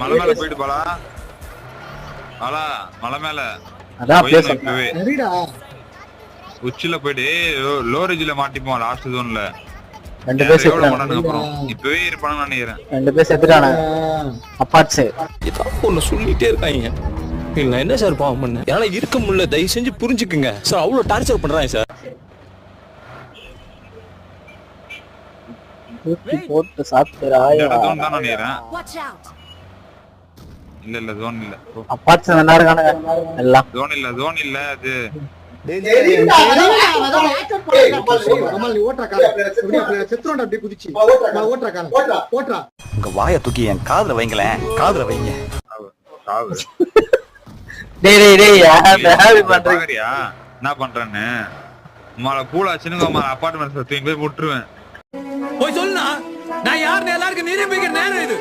மலை மேல போயிட்டு போலா மலை மேல உச்சில போயிட்டு லோரேஜ்ல மாட்டிப்போம் லாஸ்ட் ஜோன்ல. 2 பேர் செத்துறாங்க. இப்பவே இருப்பானு நினைக்கிறேன். 2 பேர் செத்துறாங்க. அப்பாட்ஸ் ஏதோ ஒன்னு சொல்லிட்டே இருக்காங்க. இல்ல என்ன சார் பாவம் பண்ண என்னால இருக்க முடியல, தயவு செஞ்சு புரிஞ்சுக்குங்க சார். அவ்வளவு டார்ச்சர் பண்றாங்க சார். போட்டு சாப்பிடுறாயா ஜோன் தான் நினைக்கிறேன். இல்ல ஜோன் இல்ல. அப்பாட்ஸ் நல்லா இருக்கானுங்க எல்லாம். ஜோன் இல்ல அது. உங்க வாயை தூக்கி என் காதுல வைங்களேன், காதுல வைங்க. என்ன பண்றேன்னு பூலா சின்ன அப்பார்ட்மெண்ட் போய் விட்டுருவேன். போய் சொல்லுனா நான் யாருன்னு எல்லாருக்கும் நிரூபிக்கிற நேரம் இது.